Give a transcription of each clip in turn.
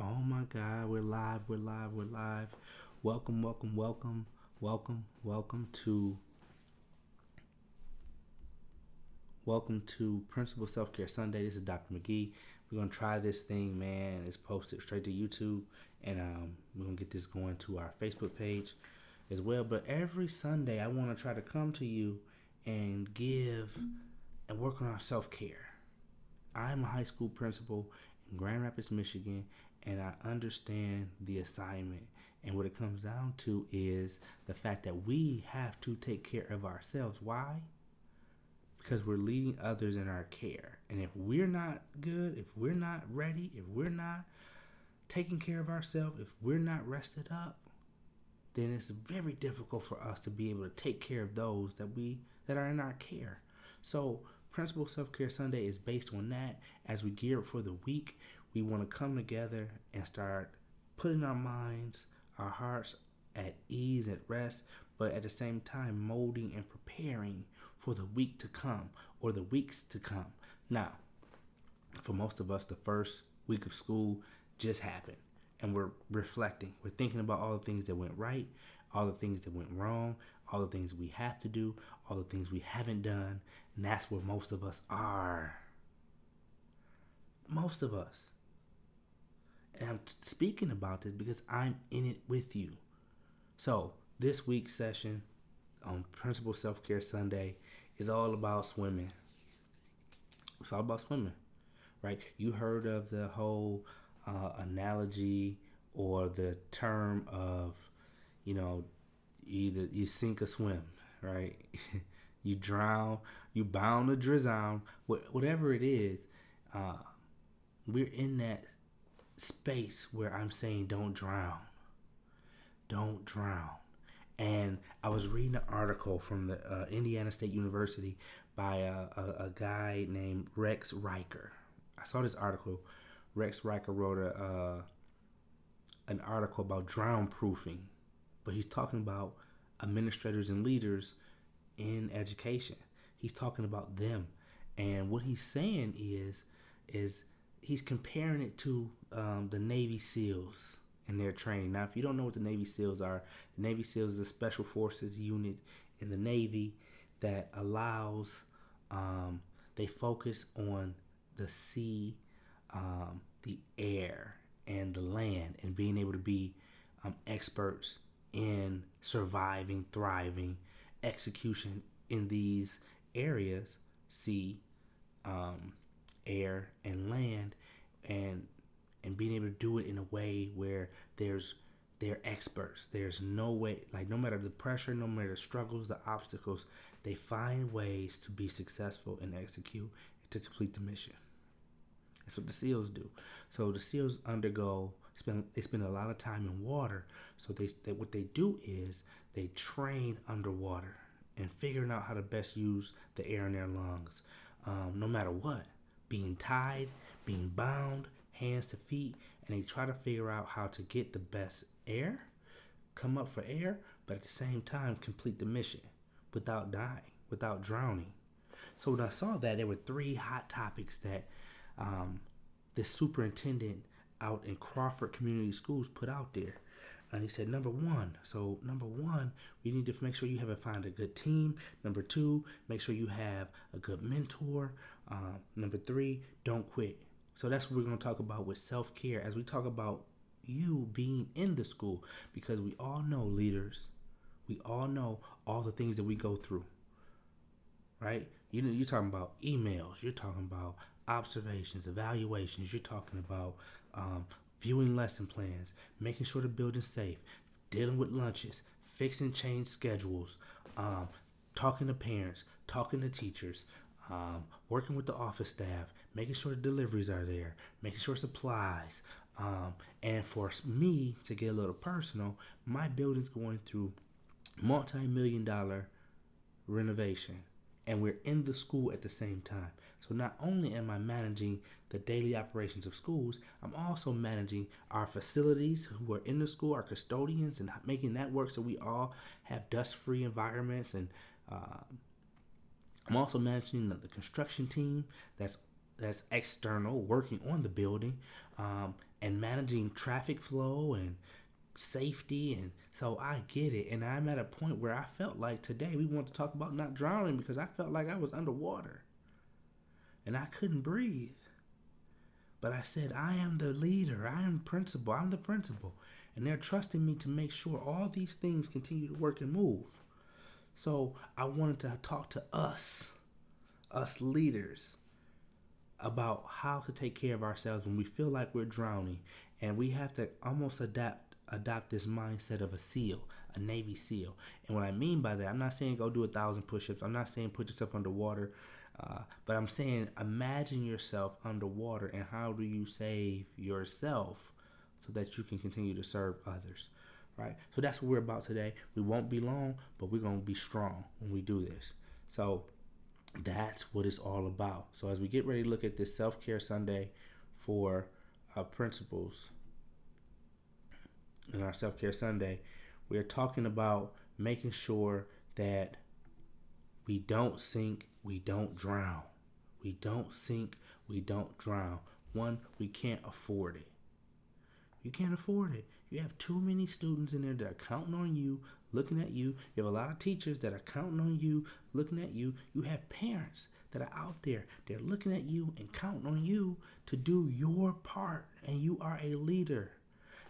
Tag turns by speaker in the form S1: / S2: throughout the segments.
S1: Oh my God, we're live, we're live, we're live. Welcome, welcome, welcome, welcome to Principal Self Care Sunday. This is Dr. McGee. We're gonna try this thing, man. It's posted straight to YouTube, and we're gonna get this going to our Facebook page as well. But every Sunday, I want to try to come to you and give and work on our self care. I'm a high school principal in Grand Rapids, Michigan, and I understand the assignment. And what it comes down to is the fact that we have to take care of ourselves. Why? Because we're leading others in our care. And if we're not good, if we're not ready, if we're not taking care of ourselves, if we're not rested up, then it's very difficult for us to be able to take care of those that are in our care. So Principal Self Care Sunday is based on that. As we gear up for the week, we want to come together and start putting our minds, our hearts at ease, at rest, but at the same time molding and preparing for the week to come or the weeks to come. Now, for most of us, the first week of school just happened, and we're reflecting. We're thinking about all the things that went right, all the things that went wrong, all the things we have to do, all the things we haven't done, and that's where most of us are. Most of us. And I'm speaking about this because I'm in it with you. So, this week's session on Principal Self Care Sunday is all about swimming. It's all about swimming, right? You heard of the whole analogy or the term of, you know, either you sink or swim, right? You drown, you bound or drown, whatever it is. Uh, we're in that space where I'm saying, don't drown. Don't drown. And I was reading an article from the Indiana State University by a guy named Rex Riker. I saw this article. Rex Riker wrote an article about drown proofing, but he's talking about administrators and leaders in education. He's talking about them, and what he's saying is he's comparing it to the Navy SEALs and their training. Now, if you don't know what the Navy SEALs are, the Navy SEALs is a special forces unit in the Navy that allows they focus on the sea, the air, and the land, and being able to be experts in surviving, thriving, execution in these areas, sea, air, and land, and being able to do it in a way where they're experts. There's no way, like, no matter the pressure, no matter the struggles, the obstacles, they find ways to be successful and execute and to complete the mission. That's what the SEALs do. So the SEALs they spend a lot of time in water. So what they do is they train underwater and figuring out how to best use the air in their lungs, no matter what, being tied, being bound, hands to feet, and they try to figure out how to get the best air, come up for air, but at the same time complete the mission without dying, without drowning. So when I saw that, there were three hot topics that this superintendent out in Crawford Community Schools put out there. And he said, number one, we need to make sure you have find a good team. Number two, make sure you have a good mentor. Number three, don't quit. So that's what we're going to talk about with self-care as we talk about you being in the school, because we all know, leaders, we all know all the things that we go through, right? You're talking about emails, you're talking about observations, evaluations, you're talking about viewing lesson plans, making sure the building's safe, dealing with lunches, fixing change schedules, talking to parents, talking to teachers, working with the office staff, making sure the deliveries are there, making sure supplies. And for me to get a little personal, my building's going through multi-million-dollar renovation, and we're in the school at the same time. So not only am I managing the daily operations of schools, I'm also managing our facilities who are in the school, our custodians, and making that work so we all have dust-free environments. And I'm also managing the construction team that's that's external, working on the building, and managing traffic flow and safety. And so I get it. And I'm at a point where I felt like today we want to talk about not drowning because I felt like I was underwater and I couldn't breathe. But I said, I am the leader. I am principal. I'm the principal. And they're trusting me to make sure all these things continue to work and move. So I wanted to talk to us leaders, about how to take care of ourselves when we feel like we're drowning. And we have to almost adopt this mindset of a SEAL, a Navy SEAL. And what I mean by that, I'm not saying go do 1,000 push-ups. I'm not saying put yourself underwater. But I'm saying imagine yourself underwater and how do you save yourself so that you can continue to serve others, right? So that's what we're about today. We won't be long, but we're going to be strong when we do this. So that's what it's all about. So as we get ready to look at this Self-Care Sunday for principles, in our Self-Care Sunday, we are talking about making sure that we don't sink, we don't drown. We don't sink, we don't drown. One, we can't afford it. You can't afford it. You have too many students in there that are counting on you, looking at you. You have a lot of teachers that are counting on you, looking at you. You have parents that are out there. They're looking at you and counting on you to do your part. And you are a leader.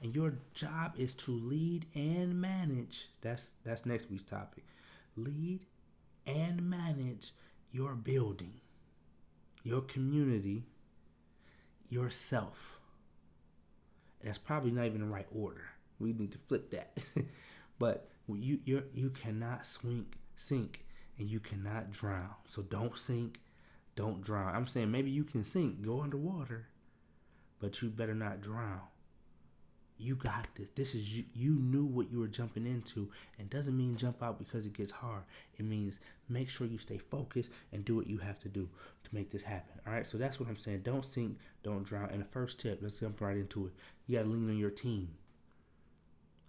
S1: And your job is to lead and manage. That's next week's topic. Lead and manage your building, your community, yourself. That's probably not even the right order. We need to flip that. But you cannot sink, and you cannot drown. So don't sink, don't drown. I'm saying maybe you can sink, go underwater, but you better not drown. You got this. This is you. You knew what you were jumping into, and doesn't mean jump out because it gets hard. It means make sure you stay focused and do what you have to do to make this happen. All right. So that's what I'm saying. Don't sink, don't drown. And the first tip, let's jump right into it. You got to lean on your team.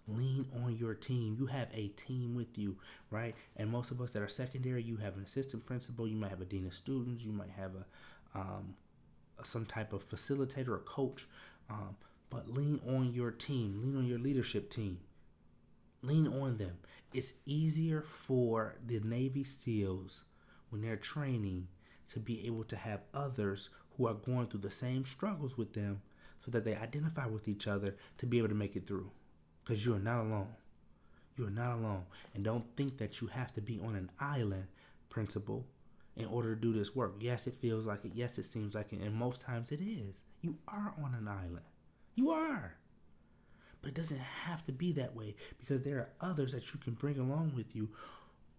S1: Lean on your team. You have a team with you, right? And most of us that are secondary, you have an assistant principal. You might have a dean of students. You might have some type of facilitator or coach. But lean on your team. Lean on your leadership team. Lean on them. It's easier for the Navy SEALs when they're training to be able to have others who are going through the same struggles with them so that they identify with each other to be able to make it through. Because you are not alone. You are not alone. And don't think that you have to be on an island, principal, in order to do this work. Yes, it feels like it. Yes, it seems like it. And most times it is. You are on an island. You are. But it doesn't have to be that way because there are others that you can bring along with you.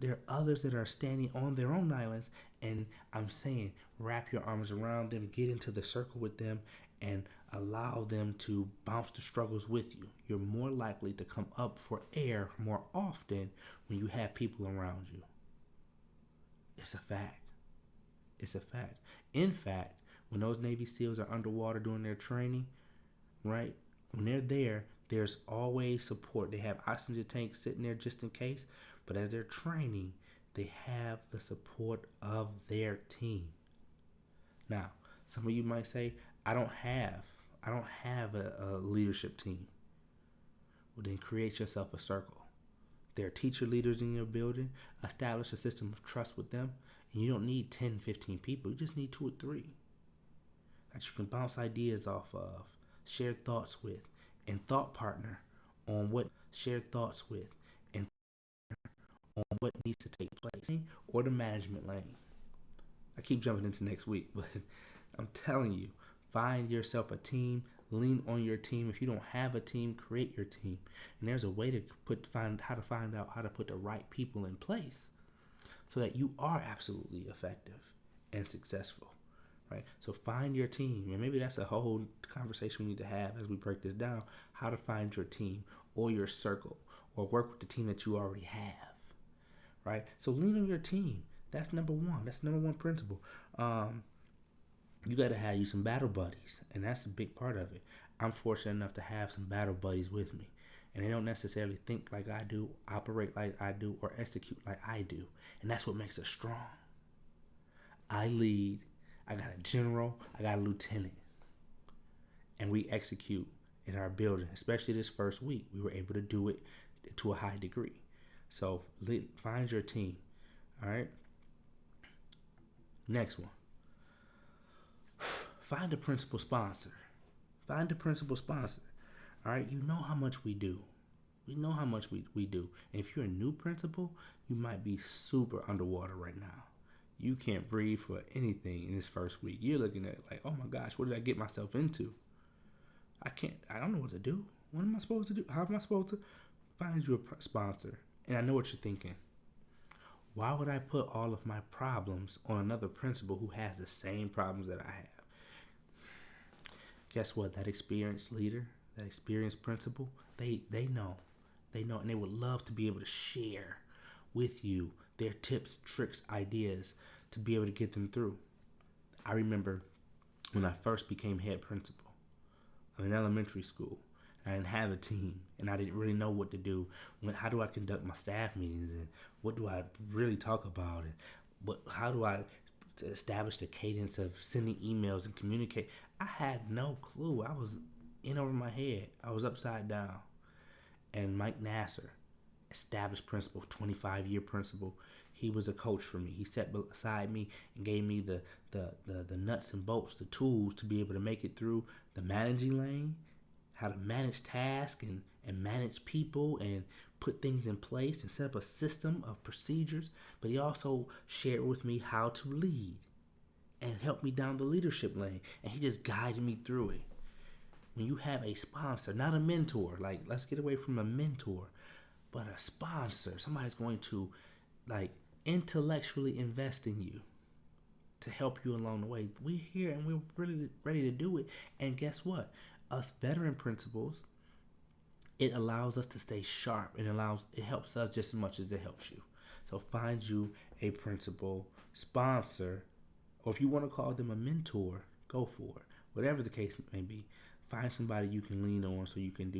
S1: There are others that are standing on their own islands. And I'm saying wrap your arms around them, get into the circle with them, and allow them to bounce the struggles with you. You're more likely to come up for air more often when you have people around you. It's a fact. It's a fact. In fact, when those Navy SEALs are underwater doing their training, right? When they're there, there's always support. They have oxygen tanks sitting there just in case. But as they're training, they have the support of their team. Now, some of you might say, I don't have a leadership team. Well, then create yourself a circle. There are teacher leaders in your building. Establish a system of trust with them. And you don't need 10, 15 people. You just need 2 or 3 that you can bounce ideas off of, share thoughts with, and thought partner on what shared thoughts with, and on what needs to take place, or the management lane. I keep jumping into next week, but I'm telling you, find yourself a team, lean on your team. If you don't have a team, create your team. And there's a way to find out how to put the right people in place so that you are absolutely effective and successful. Right? So find your team, and maybe that's a whole conversation we need to have as we break this down, how to find your team or your circle or work with the team that you already have, right? So lean on your team. That's number one. That's number one principle. You got to have you some battle buddies, and that's a big part of it. I'm fortunate enough to have some battle buddies with me, and they don't necessarily think like I do, operate like I do, or execute like I do, and that's what makes us strong. I lead, I got a general, I got a lieutenant. And we execute in our building, especially this first week. We were able to do it to a high degree. So find your team. All right. Next one. Find a principal sponsor. Find a principal sponsor. All right. You know how much we do. We know how much we do. And if you're a new principal, you might be super underwater right now. You can't breathe for anything in this first week. You're looking at it like, oh my gosh, what did I get myself into? I don't know what to do. What am I supposed to do? How am I supposed to find you a sponsor? And I know what you're thinking. Why would I put all of my problems on another principal who has the same problems that I have? Guess what? That experienced leader, that experienced principal, they know. They know, and they would love to be able to share with you their tips, tricks, ideas to be able to get them through. I remember when I first became head principal of an elementary school. I didn't have a team, and I didn't really know what to do. How do I conduct my staff meetings, and what do I really talk about, and how do I establish the cadence of sending emails and communicate? I had no clue. I was in over my head. I was upside down. And Mike Nasser, established principal, 25-year principal, he was a coach for me. He sat beside me and gave me the nuts and bolts, the tools to be able to make it through the managing lane, how to manage tasks and manage people and put things in place and set up a system of procedures. But he also shared with me how to lead and helped me down the leadership lane. And he just guided me through it. When you have a sponsor, not a mentor, like let's get away from a mentor, but a sponsor, somebody's going to like intellectually invest in you to help you along the way. We're here and we're really ready to do it. And guess what? Us veteran principals, it allows us to stay sharp and it helps us just as much as it helps you. So find you a principal sponsor, or if you want to call them a mentor, go for it. Whatever the case may be, find somebody you can lean on so you can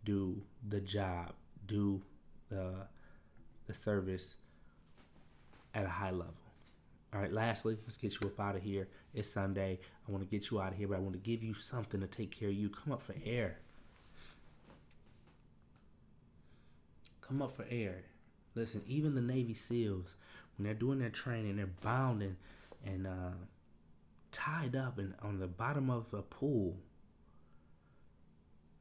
S1: do the job, do the service at a high level. All right, lastly, let's get you up out of here. It's Sunday. I want to get you out of here, but I want to give you something to take care of you. Come up for air. Come up for air. Listen, even the Navy SEALs, when they're doing their training, they're bound and tied up and on the bottom of a pool.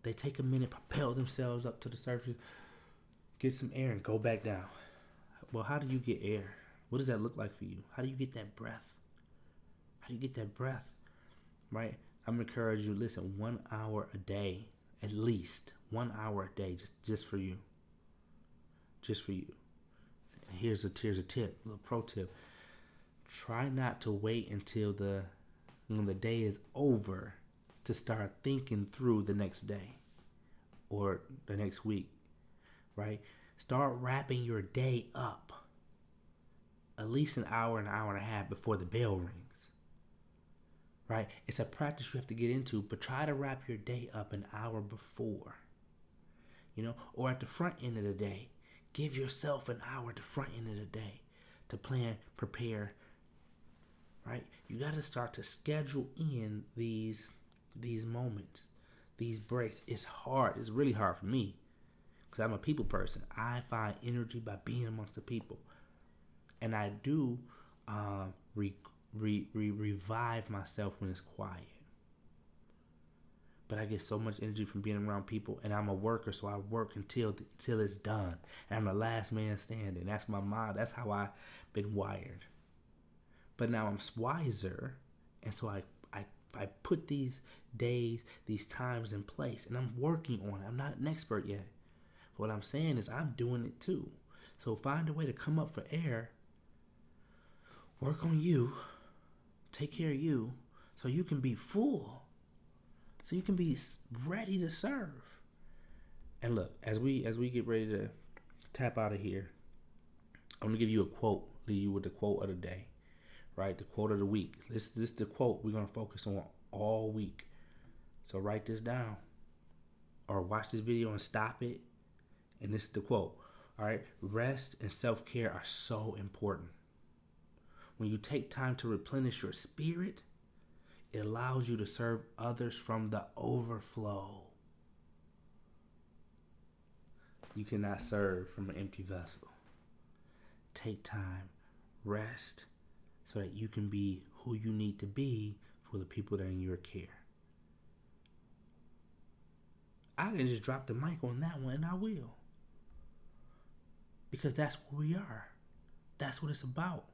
S1: They take a minute, propel themselves up to the surface, get some air, and go back down. Well, how do you get air? What does that look like for you? How do you get that breath? How do you get that breath? Right? I'm encouraging you, listen, 1 hour a day, at least 1 hour a day, just for you. Just for you. And here's a tip, a little pro tip. Try not to wait until when the day is over to start thinking through the next day or the next week, right? Start wrapping your day up at least an hour and a half before the bell rings, right? It's a practice you have to get into, but try to wrap your day up an hour before, or at the front end of the day. Give yourself an hour at the front end of the day to plan, prepare, right? You got to start to schedule in these moments, these breaks. It's hard. It's really hard for me because I'm a people person. I find energy by being amongst the people. And I do revive myself when it's quiet. But I get so much energy from being around people, and I'm a worker, so I work until it's done. And I'm the last man standing. That's my mind. That's how I've been wired. But now I'm wiser, and so I put these days, these times in place, and I'm working on it. I'm not an expert yet. What I'm saying is I'm doing it too. So find a way to come up for air. Work on you, take care of you, so you can be full, so you can be ready to serve. And look, as we get ready to tap out of here, I'm gonna give you a quote, leave you with the quote of the day, right? The quote of the week. This is the quote we're gonna focus on all week. So write this down, or watch this video and stop it. And this is the quote. All right, rest and self-care are so important. When you take time to replenish your spirit, it allows you to serve others from the overflow. You cannot serve from an empty vessel. Take time, rest, so that you can be who you need to be for the people that are in your care. I can just drop the mic on that one, and I will. Because that's where we are. That's what it's about.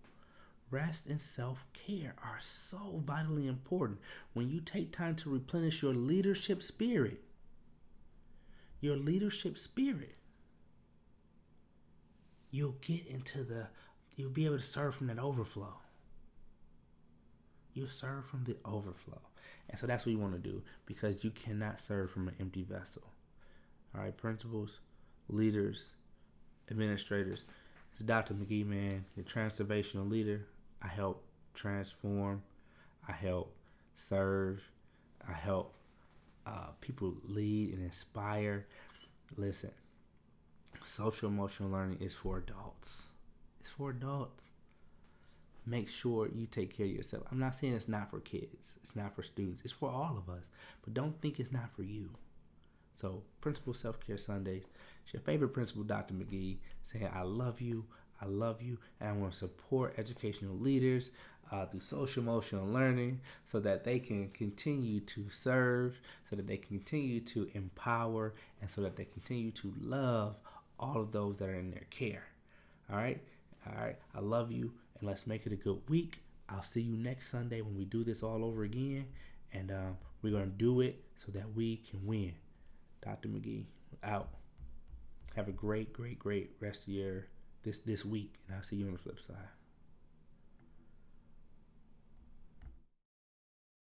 S1: Rest and self-care are so vitally important. When you take time to replenish your leadership spirit, you'll be able to serve from that overflow. You serve from the overflow. And so that's what you want to do, because you cannot serve from an empty vessel. All right, principals, leaders, administrators. It's Dr. McGee, man, your transformational leader. I help transform. I help serve. I help people lead and inspire. Listen, social emotional learning is for adults. It's for adults. Make sure you take care of yourself. I'm not saying it's not for kids. It's not for students. It's for all of us. But don't think it's not for you. So, Principal Self-Care Sundays. It's your favorite principal, Dr. McGee, saying I love you, and I want to support educational leaders through social emotional learning so that they can continue to serve, so that they can continue to empower, and so that they continue to love all of those that are in their care. All right? I love you, and let's make it a good week. I'll see you next Sunday when we do this all over again, and we're going to do it so that we can win. Dr. McGee, out. Have a great rest of this week, and I'll see you on the flip side.